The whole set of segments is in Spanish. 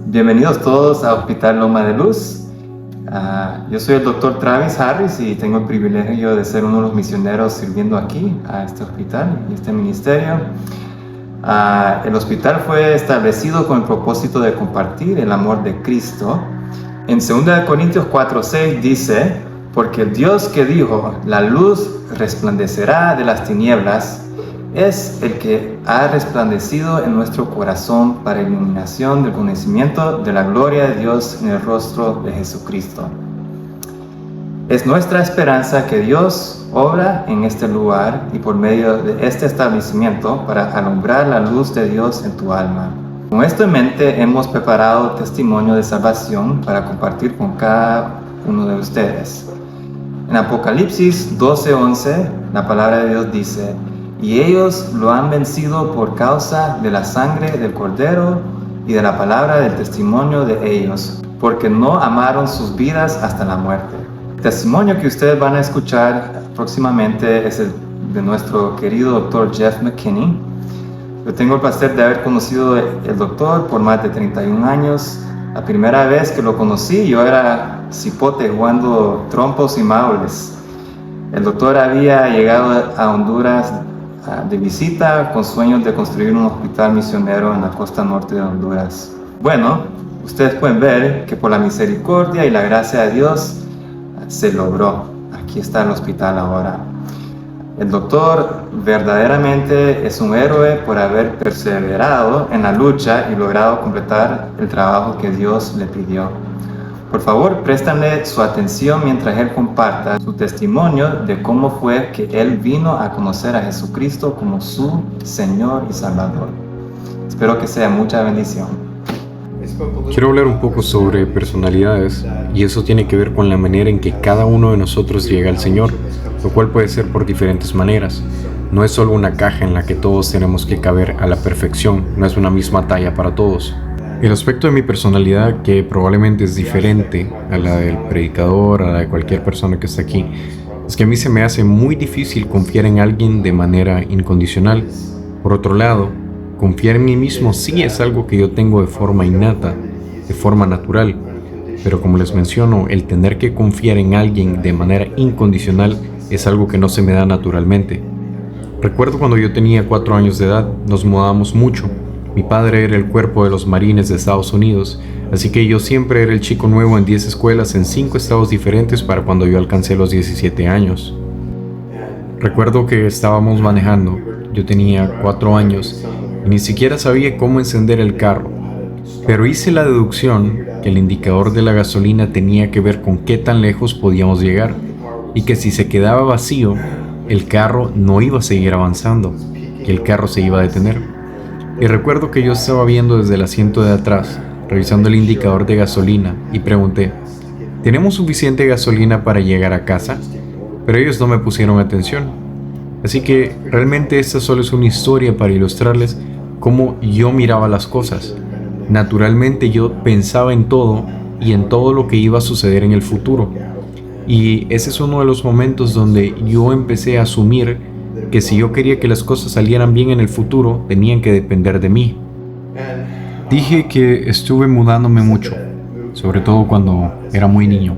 Bienvenidos todos a Hospital Loma de Luz. Yo soy el Dr. Travis Harris y tengo el privilegio de ser uno de los misioneros sirviendo aquí a este hospital y este ministerio. El hospital fue establecido con el propósito de compartir el amor de Cristo. En 2 Corintios 4:6 dice: porque el Dios que dijo, la luz resplandecerá de las tinieblas, es el que ha resplandecido en nuestro corazón para iluminación del conocimiento de la gloria de Dios en el rostro de Jesucristo. Es nuestra esperanza que Dios obra en este lugar y por medio de este establecimiento para alumbrar la luz de Dios en tu alma. Con esto en mente hemos preparado testimonio de salvación para compartir con cada uno de ustedes. En Apocalipsis 12:11, la palabra de Dios dice: y ellos lo han vencido por causa de la sangre del Cordero y de la palabra del testimonio de ellos, porque no amaron sus vidas hasta la muerte. El testimonio que ustedes van a escuchar próximamente es el de nuestro querido Dr. Jeff McKinney. Yo tengo el placer de haber conocido al doctor por más de 31 años. La primera vez que lo conocí, yo era cipote jugando trompos y maules. El doctor había llegado a Honduras de visita con sueños de construir un hospital misionero en la costa norte de Honduras. Bueno, ustedes pueden ver que por la misericordia y la gracia de Dios se logró. Aquí está el hospital ahora. El doctor verdaderamente es un héroe por haber perseverado en la lucha y logrado completar el trabajo que Dios le pidió. Por favor, préstanle su atención mientras él comparta su testimonio de cómo fue que él vino a conocer a Jesucristo como su Señor y Salvador. Espero que sea mucha bendición. Quiero hablar un poco sobre personalidades, y eso tiene que ver con la manera en que cada uno de nosotros llega al Señor, lo cual puede ser por diferentes maneras. No es solo una caja en la que todos tenemos que caber a la perfección, no es una misma talla para todos. El aspecto de mi personalidad, que probablemente es diferente a la del predicador, a la de cualquier persona que está aquí, es que a mí se me hace muy difícil confiar en alguien de manera incondicional. Por otro lado, confiar en mí mismo sí es algo que yo tengo de forma innata, de forma natural, pero como les menciono, el tener que confiar en alguien de manera incondicional es algo que no se me da naturalmente. Recuerdo cuando yo tenía 4 años de edad, nos mudábamos mucho. Mi padre era el cuerpo de los marines de Estados Unidos, así que yo siempre era el chico nuevo en 10 escuelas en 5 estados diferentes para cuando yo alcancé los 17 años. Recuerdo que estábamos manejando, yo tenía 4 años y ni siquiera sabía cómo encender el carro, pero hice la deducción que el indicador de la gasolina tenía que ver con qué tan lejos podíamos llegar y que si se quedaba vacío, el carro no iba a seguir avanzando, que el carro se iba a detener. Y recuerdo que yo estaba viendo desde el asiento de atrás, revisando el indicador de gasolina, y pregunté: ¿tenemos suficiente gasolina para llegar a casa? Pero ellos no me pusieron atención. Así que realmente esta solo es una historia para ilustrarles cómo yo miraba las cosas. Naturalmente yo pensaba en todo y en todo lo que iba a suceder en el futuro. Y ese es uno de los momentos donde yo empecé a asumir que si yo quería que las cosas salieran bien en el futuro, tenían que depender de mí. Dije que estuve mudándome mucho, sobre todo cuando era muy niño.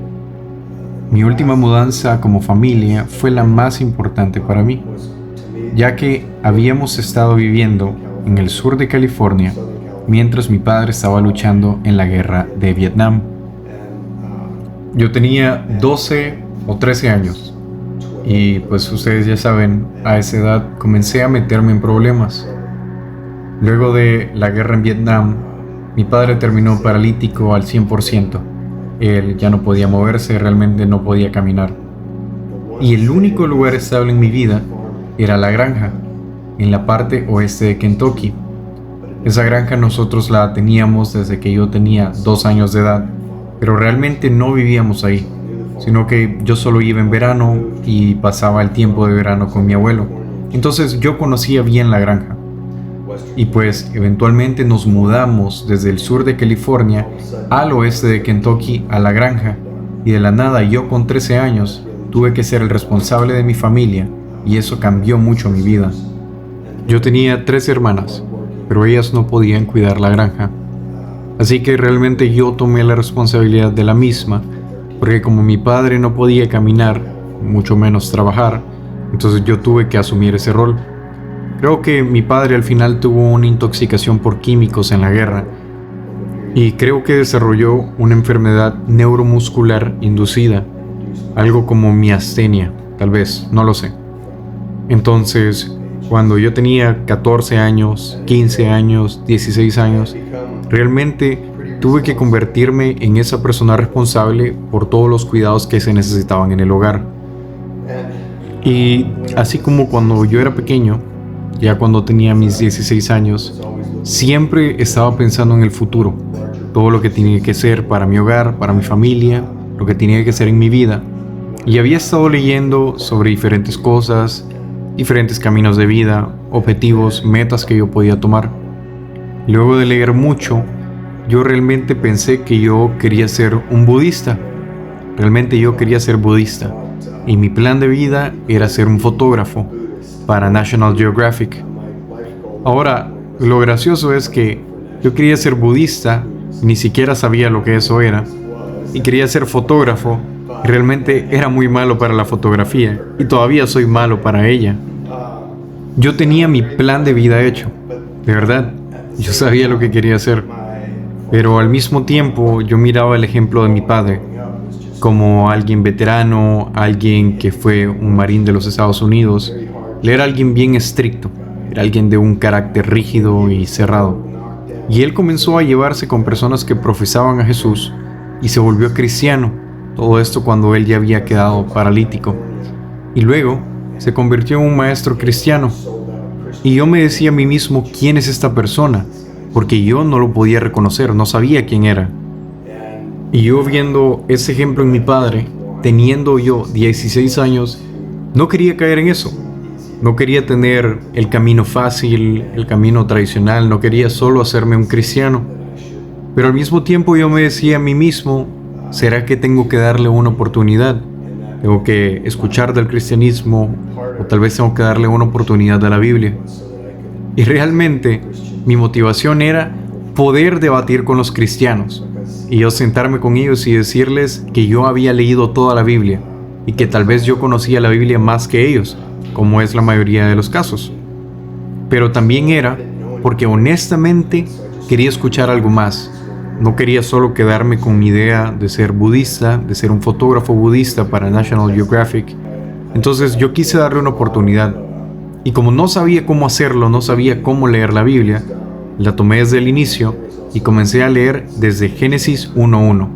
Mi última mudanza como familia fue la más importante para mí, ya que habíamos estado viviendo en el sur de California mientras mi padre estaba luchando en la guerra de Vietnam. Yo tenía 12 o 13 años. Y pues ustedes ya saben, a esa edad comencé a meterme en problemas. Luego de la guerra en Vietnam, mi padre terminó paralítico al 100%. Él ya no podía moverse, realmente no podía caminar. Y el único lugar estable en mi vida era la granja, en la parte oeste de Kentucky. Esa granja nosotros la teníamos desde que yo tenía 2 años de edad, pero realmente no vivíamos ahí, sino que yo solo iba en verano y pasaba el tiempo de verano con mi abuelo. Entonces yo conocía bien la granja. Y pues eventualmente nos mudamos desde el sur de California al oeste de Kentucky a la granja, y de la nada yo con 13 años tuve que ser el responsable de mi familia, y eso cambió mucho mi vida. Yo tenía 3 hermanas, pero ellas no podían cuidar la granja. Así que realmente yo tomé la responsabilidad de la misma, porque como mi padre no podía caminar, mucho menos trabajar, entonces yo tuve que asumir ese rol. Creo que mi padre al final tuvo una intoxicación por químicos en la guerra y creo que desarrolló una enfermedad neuromuscular inducida, algo como miastenia, tal vez, no lo sé. Entonces, cuando yo tenía 14 años, 15 años, 16 años, realmente tuve que convertirme en esa persona responsable por todos los cuidados que se necesitaban en el hogar. Y así como cuando yo era pequeño, ya cuando tenía mis 16 años, siempre estaba pensando en el futuro, todo lo que tenía que ser para mi hogar, para mi familia, lo que tenía que ser en mi vida. Y había estado leyendo sobre diferentes cosas, diferentes caminos de vida, objetivos, metas que yo podía tomar. Luego de leer mucho, yo realmente pensé que yo quería ser un budista. Realmente yo quería ser budista. Y mi plan de vida era ser un fotógrafo para National Geographic. Ahora, lo gracioso es que yo quería ser budista, ni siquiera sabía lo que eso era, y quería ser fotógrafo, y realmente era muy malo para la fotografía, y todavía soy malo para ella. Yo tenía mi plan de vida hecho, de verdad, yo sabía lo que quería hacer, pero al mismo tiempo yo miraba el ejemplo de mi padre, como alguien veterano, alguien que fue un marín de los Estados Unidos. Él era alguien bien estricto, era alguien de un carácter rígido y cerrado. Y él comenzó a llevarse con personas que profesaban a Jesús y se volvió cristiano, todo esto cuando él ya había quedado paralítico. Y luego se convirtió en un maestro cristiano. Y yo me decía a mí mismo, ¿quién es esta persona? Porque yo no lo podía reconocer, no sabía quién era. Y yo viendo ese ejemplo en mi padre, teniendo yo 16 años, no quería caer en eso. No quería tener el camino fácil, el camino tradicional, no quería solo hacerme un cristiano. Pero al mismo tiempo yo me decía a mí mismo, ¿será que tengo que darle una oportunidad? Tengo que escuchar del cristianismo, o tal vez tengo que darle una oportunidad a la Biblia. Y realmente mi motivación era poder debatir con los cristianos, y yo sentarme con ellos y decirles que yo había leído toda la Biblia, y que tal vez yo conocía la Biblia más que ellos, como es la mayoría de los casos. Pero también era porque honestamente quería escuchar algo más. No quería solo quedarme con mi idea de ser budista, de ser un fotógrafo budista para National Geographic. Entonces yo quise darle una oportunidad. Y como no sabía cómo hacerlo, no sabía cómo leer la Biblia, la tomé desde el inicio y comencé a leer desde Génesis 1:1.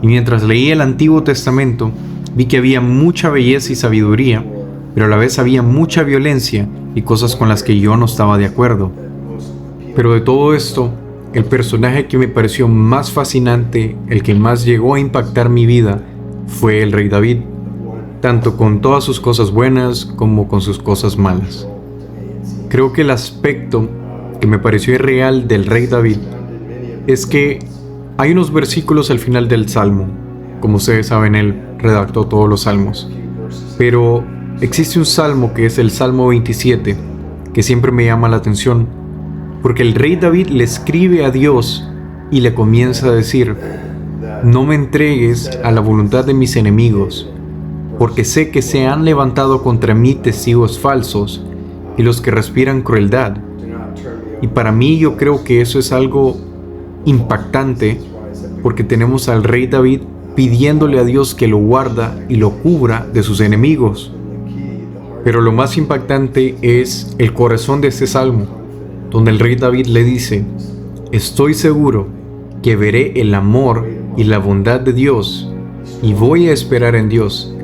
Y mientras leía el Antiguo Testamento, vi que había mucha belleza y sabiduría, pero a la vez había mucha violencia y cosas con las que yo no estaba de acuerdo. Pero de todo esto, el personaje que me pareció más fascinante, el que más llegó a impactar mi vida, fue el rey David, tanto con todas sus cosas buenas como con sus cosas malas. Creo que el aspecto que me pareció irreal del rey David es que hay unos versículos al final del Salmo. Como ustedes saben, él redactó todos los salmos. Pero existe un salmo que es el Salmo 27, que siempre me llama la atención, porque el rey David le escribe a Dios y le comienza a decir: no me entregues a la voluntad de mis enemigos, porque sé que se han levantado contra mí testigos falsos y los que respiran crueldad. Y para mí yo creo que eso es algo impactante, porque tenemos al rey David pidiéndole a Dios que lo guarda y lo cubra de sus enemigos. Pero lo más impactante es el corazón de este salmo, donde el rey David le dice: estoy seguro que veré el amor y la bondad de Dios, y voy a esperar en Dios.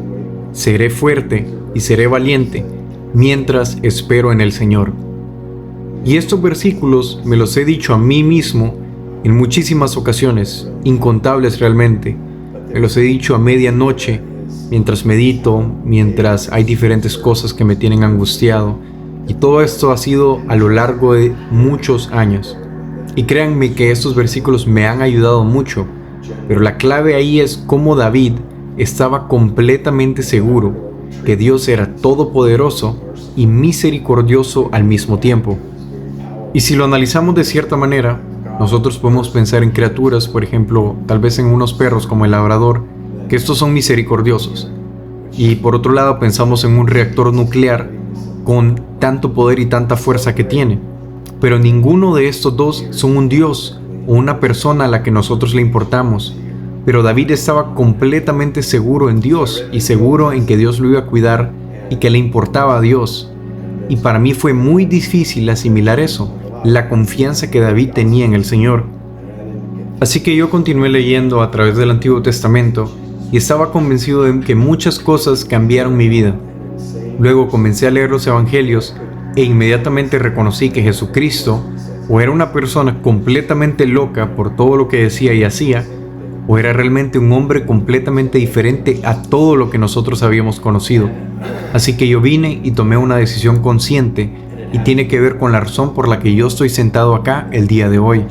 Seré fuerte y seré valiente, mientras espero en el Señor. Y estos versículos me los he dicho a mí mismo en muchísimas ocasiones, incontables realmente. Me los he dicho a medianoche, mientras medito, mientras hay diferentes cosas que me tienen angustiado. Y todo esto ha sido a lo largo de muchos años. Y créanme que estos versículos me han ayudado mucho. Pero la clave ahí es cómo David estaba completamente seguro que Dios era todopoderoso y misericordioso al mismo tiempo. Y si lo analizamos de cierta manera, Nosotros podemos pensar en criaturas, por ejemplo, tal vez en unos perros como el labrador, que estos son misericordiosos. Y por otro lado pensamos en un reactor nuclear con tanto poder y tanta fuerza que tiene. Pero ninguno de estos dos son un Dios o una persona a la que nosotros le importamos. Pero David estaba completamente seguro en Dios y seguro en que Dios lo iba a cuidar y que le importaba a Dios. Y para mí fue muy difícil asimilar eso, la confianza que David tenía en el Señor. Así que yo continué leyendo a través del Antiguo Testamento y estaba convencido de que muchas cosas cambiaron mi vida. Luego comencé a leer los Evangelios e inmediatamente reconocí que Jesucristo o era una persona completamente loca por todo lo que decía y hacía, o era realmente un hombre completamente diferente a todo lo que nosotros habíamos conocido. Así que yo vine y tomé una decisión consciente y tiene que ver con la razón por la que yo estoy sentado acá el día de hoy.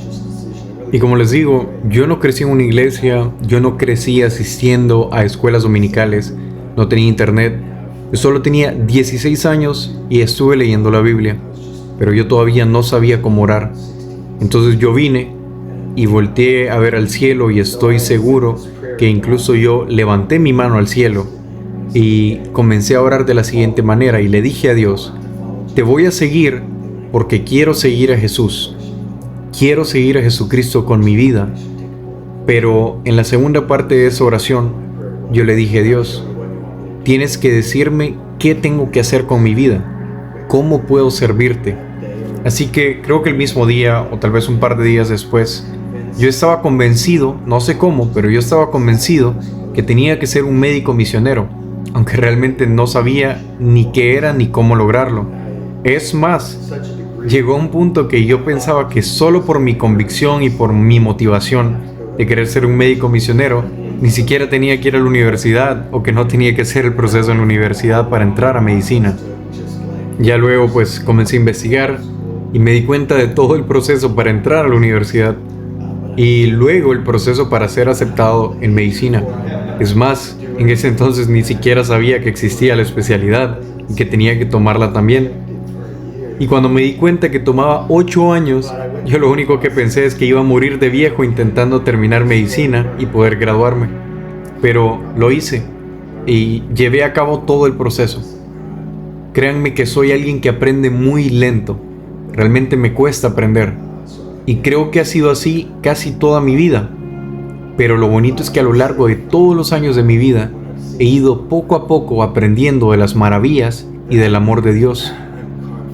Y como les digo, yo no crecí en una iglesia, yo no crecí asistiendo a escuelas dominicales, no tenía internet, yo solo tenía 16 años y estuve leyendo la Biblia, pero yo todavía no sabía cómo orar. Entonces yo vine y volteé a ver al cielo y estoy seguro que incluso yo levanté mi mano al cielo y comencé a orar de la siguiente manera y le dije a Dios: te voy a seguir porque quiero seguir a Jesús, quiero seguir a Jesucristo con mi vida. Pero en la segunda parte de esa oración yo le dije a Dios: tienes que decirme qué tengo que hacer con mi vida, cómo puedo servirte. Así que creo que el mismo día o tal vez un par de días después yo estaba convencido, no sé cómo, pero yo estaba convencido que tenía que ser un médico misionero, aunque realmente no sabía ni qué era ni cómo lograrlo. Es más, llegó a un punto que yo pensaba que solo por mi convicción y por mi motivación de querer ser un médico misionero, ni siquiera tenía que ir a la universidad o que no tenía que hacer el proceso en la universidad para entrar a medicina. Ya luego pues comencé a investigar y me di cuenta de todo el proceso para entrar a la universidad y luego el proceso para ser aceptado en medicina. Es más, en ese entonces ni siquiera sabía que existía la especialidad y que tenía que tomarla también. Y cuando me di cuenta que tomaba 8 años, yo lo único que pensé es que iba a morir de viejo intentando terminar medicina y poder graduarme. Pero lo hice y llevé a cabo todo el proceso. Créanme que soy alguien que aprende muy lento. Realmente me cuesta aprender. Y creo que ha sido así casi toda mi vida. Pero lo bonito es que a lo largo de todos los años de mi vida he ido poco a poco aprendiendo de las maravillas y del amor de Dios.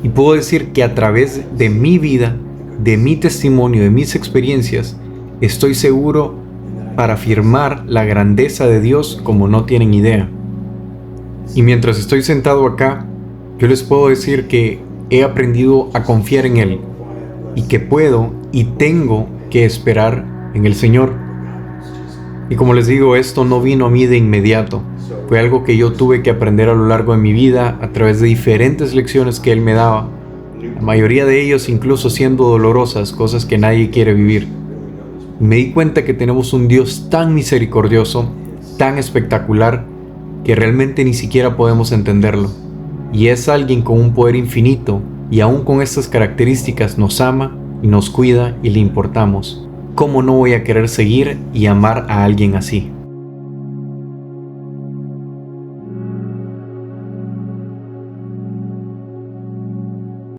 Y puedo decir que a través de mi vida, de mi testimonio, de mis experiencias, estoy seguro para afirmar la grandeza de Dios como no tienen idea. Y mientras estoy sentado acá, yo les puedo decir que he aprendido a confiar en Él y que puedo y tengo que esperar en el Señor. Y como les digo, esto no vino a mí de inmediato. Fue algo que yo tuve que aprender a lo largo de mi vida a través de diferentes lecciones que Él me daba. La mayoría de ellos incluso siendo dolorosas, cosas que nadie quiere vivir. Me di cuenta que tenemos un Dios tan misericordioso, tan espectacular, que realmente ni siquiera podemos entenderlo. Y es alguien con un poder infinito y aún con estas características nos ama y nos cuida y le importamos. ¿Cómo no voy a querer seguir y amar a alguien así?